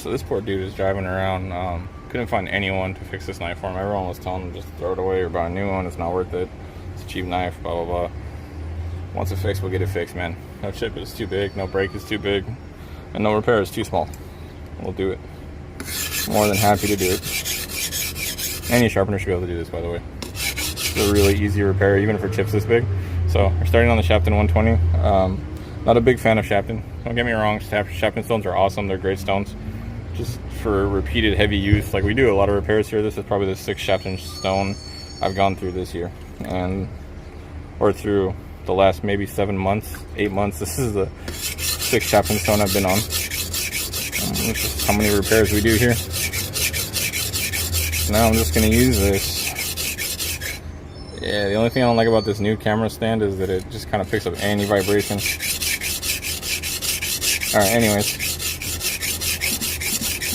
So this poor dude is driving around, couldn't find anyone to fix this knife for him. Everyone was telling him just throw it away or buy a new one, it's not worth it, it's a cheap knife, blah blah blah. Once it's fixed, we'll get it fixed, man. No chip is too big, no break is too big, and no repair is too small. We'll do it. More than happy to do it. Any sharpener should be able to do this, by the way. It's a really easy repair, even for chips this big. So we're starting on the Sharpening 120. Not a big fan of Sharpening. Don't get me wrong, Sharpening stones are awesome. They're great stones. Just for repeated heavy use, like we do a lot of repairs here. This is probably the 6th Sharpening stone I've gone through this year, or through the last maybe 7 months, 8 months. This is the 6th Sharpening stone I've been on. This is how many repairs we do here. Now I'm just gonna use this. Yeah, the only thing I don't like about this new camera stand is that it just kind of picks up any vibration. Alright, anyways.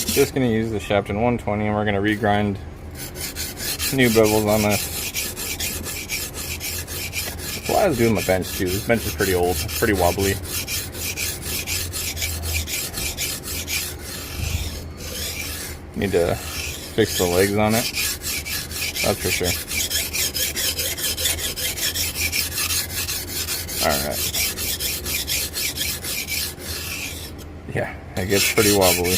Just gonna use the Sharpening 120 and we're gonna regrind new bevels on this. Well, I was doing my bench too. This bench is pretty old, pretty wobbly. Need to fix the legs on it, that's for sure. Alright. Yeah, it gets pretty wobbly.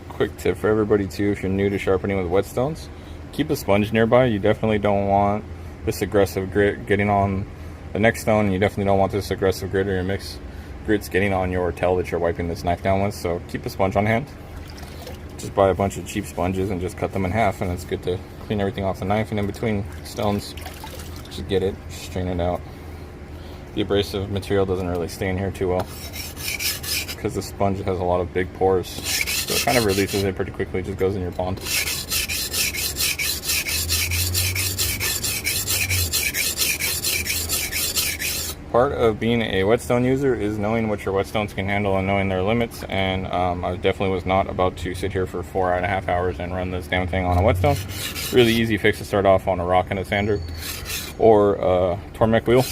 Quick tip for everybody too, if you're new to sharpening with whetstones, keep a sponge nearby. You definitely don't want this aggressive grit getting on the next stone, and you definitely don't want this aggressive grit or your mixed grits getting on your tail that you're wiping this knife down with. So keep a sponge on hand. Just buy a bunch of cheap sponges and just cut them in half, and it's good to clean everything off the knife. And in between stones, just get it, strain it out. The abrasive material doesn't really stay in here too well because the sponge has a lot of big pores, so it kind of releases it pretty quickly. It just goes in your pond. Part of being a whetstone user is knowing what your whetstones can handle and knowing their limits, and I definitely was not about to sit here for 4.5 hours and run this damn thing on a whetstone. Really easy fix to start off on a rock and a sander or a Tormek wheel,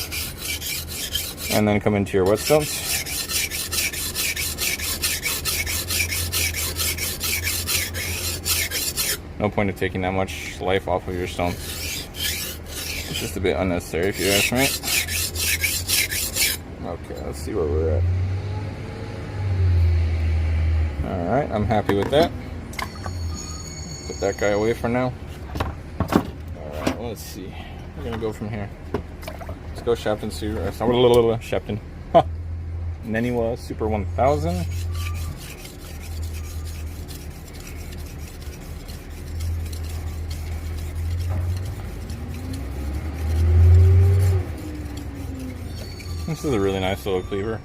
and then come into your whetstones. No point of taking that much life off of your stones. It's just a bit unnecessary if you ask me. Okay, let's see where we're at. Alright, I'm happy with that. Put that guy away for now. Alright, let's see. We're gonna go from here. Let's go Sharpening Sharpening. Huh. Neniwa Super 1000. This is a really nice little cleaver.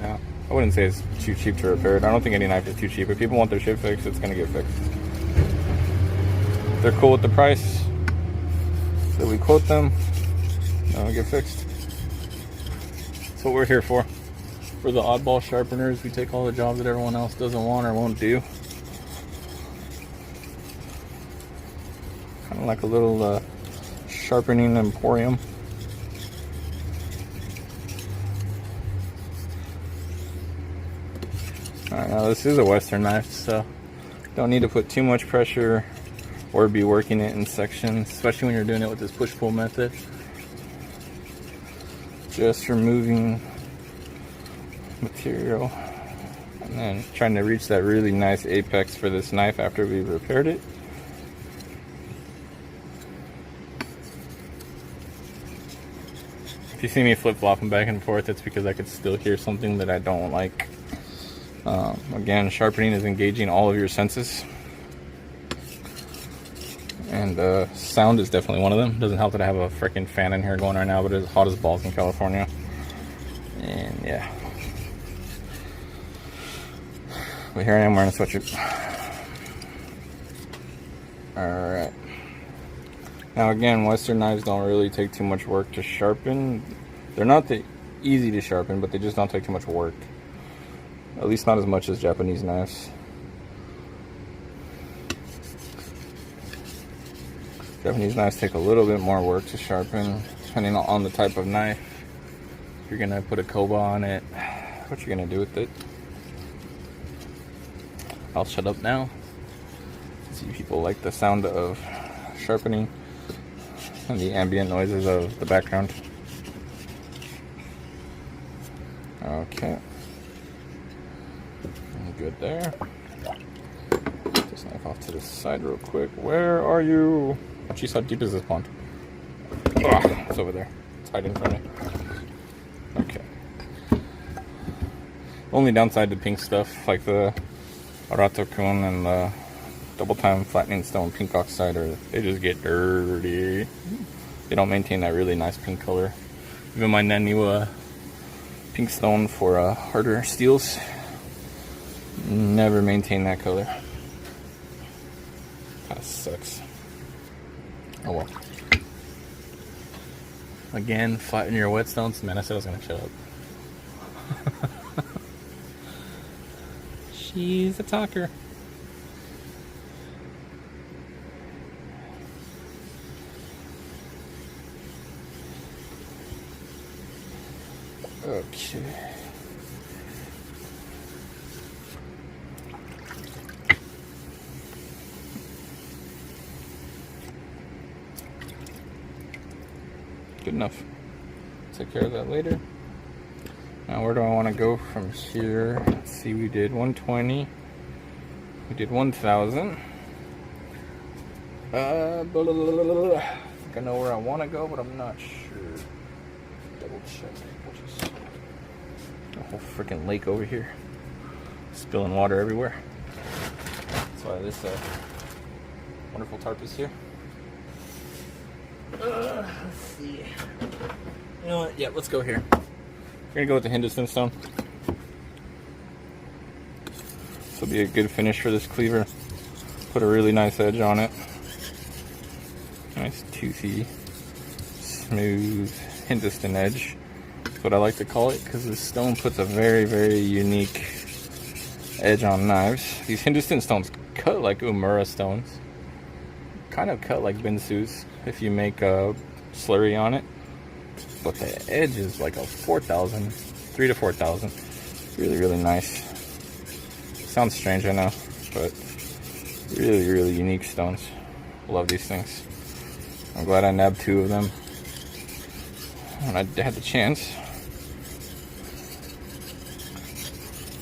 Yeah, I wouldn't say it's too cheap to repair it. I don't think any knife is too cheap. If people want their shit fixed, it's gonna get fixed. If they're cool with the price that we quote them, it'll get fixed. That's what we're here for. We're the oddball sharpeners. We take all the jobs that everyone else doesn't want or won't do. Kind of like a little sharpening emporium. Alright, now this is a Western knife, so don't need to put too much pressure or be working it in sections, especially when you're doing it with this push-pull method. Just removing material and then trying to reach that really nice apex for this knife after we've repaired it. If you see me flip-flopping back and forth, it's because I could still hear something that I don't like. Again, sharpening is engaging all of your senses, and sound is definitely one of them. Doesn't help that I have a freaking fan in here going right now, but it's hot as balls in California. And yeah, but here I am wearing a sweatshirt. Alright, now again, Western knives don't really take too much work to sharpen. They're not that easy to sharpen, but they just don't take too much work. At least not as much as Japanese knives. Japanese knives take a little bit more work to sharpen, depending on the type of knife. If you're gonna put a koba on it, what you're gonna do with it. I'll shut up now. See, people like the sound of sharpening and the ambient noises of the background. Okay. Good there. Put this knife off to the side real quick. Where are you? Jeez, how deep is this pond? Oh, it's over there. It's hiding from me. Okay. Only downside to pink stuff, like the Arato-kun and the double time flattening stone pink oxide, they just get dirty. They don't maintain that really nice pink color. Even my Naniwa pink stone for harder steels never maintain that color. Kinda sucks. Oh well. Again, flatten your whetstones. Man, I said I was gonna shut up. She's a talker. Okay. Good enough. Take care of that later. Now where do I want to go from here? Let's see, we did 120. We did 1,000. I think I know where I want to go, but I'm not sure. Double check. A whole freaking lake over here. Spilling water everywhere. That's why this wonderful tarp is here. Let's see. You know what? Yeah, let's go here. We're gonna go with the Hindustan stone. This will be a good finish for this cleaver. Put a really nice edge on it. Nice toothy, smooth Hindustan edge. That's what I like to call it, because this stone puts a very, very unique edge on knives. These Hindustan stones cut like Umura stones. Kind of cut like Binsus if you make a slurry on it. But the edge is like a 4,000, 3 to 4,000. Really, really nice. Sounds strange, I know, but really, really unique stones. Love these things. I'm glad I nabbed 2 of them when I had the chance.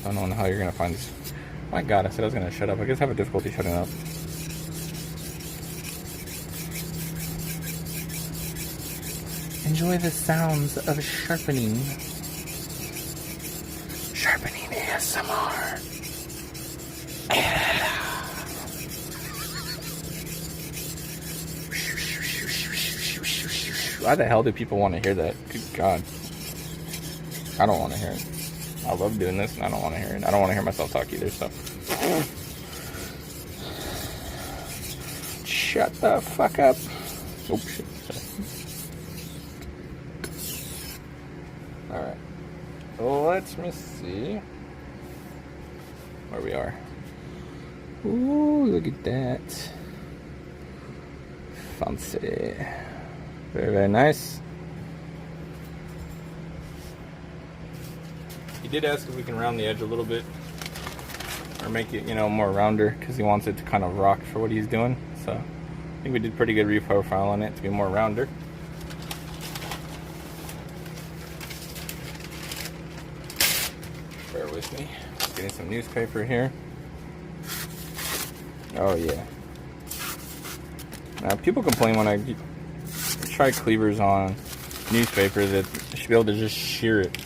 I don't know how you're gonna find this. My God, I said I was gonna shut up. I guess I have a difficulty shutting up. Enjoy the sounds of sharpening. Sharpening ASMR. Why the hell do people want to hear that? Good God. I don't want to hear it. I love doing this and I don't want to hear it. I don't want to hear myself talk either, so. Shut the fuck up. Oh, shit. Alright. Let me see where we are. Ooh, look at that. Fancy. Very, very nice. He did ask if we can round the edge a little bit, or make it, you know, more rounder, because he wants it to kind of rock for what he's doing. So I think we did pretty good reprofile on it to be more rounder. Bear with me. Just getting some newspaper here. Oh yeah. Now people complain when I try cleavers on newspaper that you should be able to just shear it.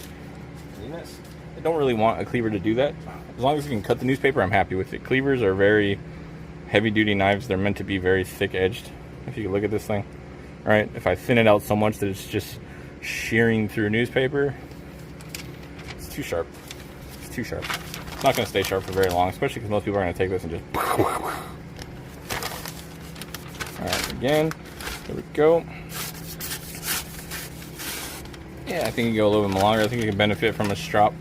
I don't really want a cleaver to do that. As long as you can cut the newspaper, I'm happy with it. Cleavers are very heavy duty knives. They're meant to be very thick edged. If you can look at this thing, right? If I thin it out so much that it's just shearing through newspaper, it's too sharp. It's too sharp. It's not going to stay sharp for very long, especially because most people are going to take this and just. Alright, again. There we go. Yeah, I think you can go a little bit longer. I think you can benefit from a strop.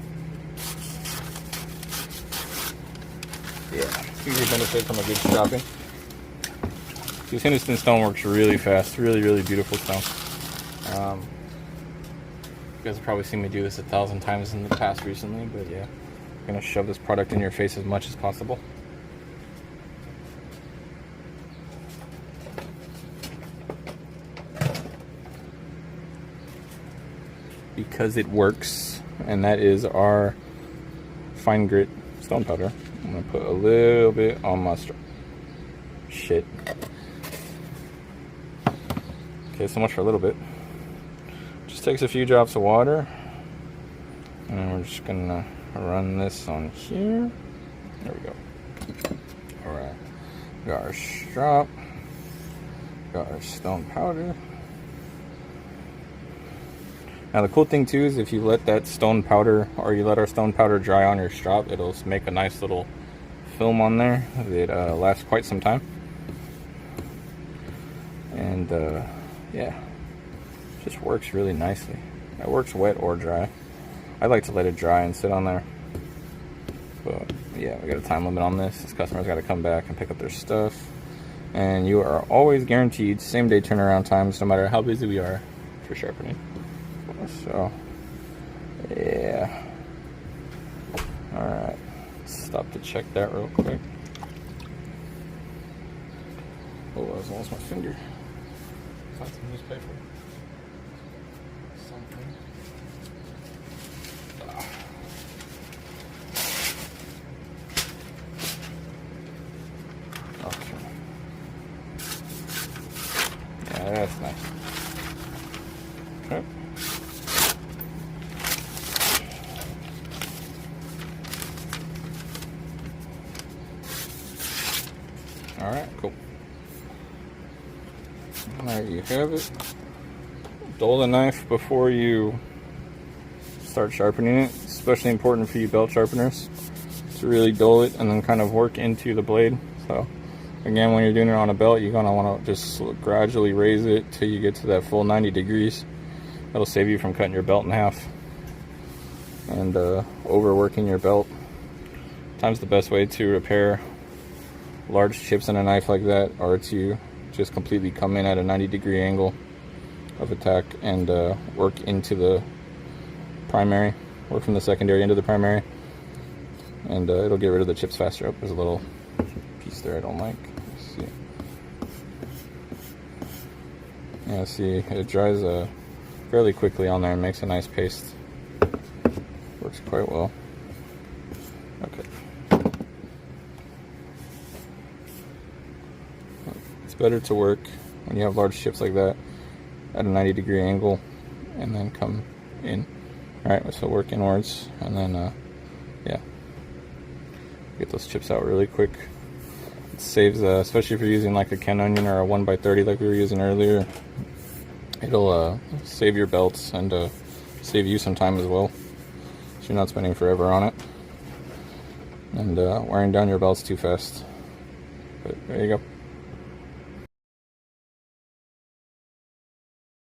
Yeah, you can benefit from a good stropping. This Hindustan stone works really fast, really beautiful stone. You guys have probably seen me do this 1,000 times in the past recently, but yeah, I'm gonna shove this product in your face as much as possible. Because it works, and that is our fine grit stone powder. I'm gonna put a little bit on my shit. Okay, so much for a little bit. Just takes a few drops of water, and we're just gonna run this on here. There we go. All right, got our strop, got our stone powder. Now the cool thing too is if you let that stone powder, or you let our stone powder dry on your strop, it'll make a nice little film on there that lasts quite some time. And yeah, it just works really nicely. It works wet or dry. I like to let it dry and sit on there. But yeah, we got a time limit on this. This customer's got to come back and pick up their stuff. And you are always guaranteed same day turnaround times, no matter how busy we are for sharpening. So, yeah. Alright, stop to check that real quick. Oh, that was almost my finger. Find some newspaper. Something. Okay. Yeah, that's nice. Okay. Alright, cool. There you have it. Dull the knife before you start sharpening it. Especially important for you belt sharpeners to really dull it and then kind of work into the blade. So again, when you're doing it on a belt, you're going to want to just gradually raise it till you get to that full 90 degrees. That'll save you from cutting your belt in half and overworking your belt. Sometimes the best way to repair large chips in a knife like that are to just completely come in at a 90-degree angle of attack and work into the primary, work from the secondary into the primary, and it'll get rid of the chips faster. There's a little piece there I don't like. Let's see. Yeah, see, it dries fairly quickly on there and makes a nice paste. Works quite well. Okay. It's better to work when you have large chips like that at a 90-degree angle and then come in. Alright, so work inwards and then yeah, get those chips out really quick. It saves, especially if you're using like a Ken onion or a 1x30 like we were using earlier, it'll save your belts and save you some time as well, so you're not spending forever on it and wearing down your belts too fast. But there you go.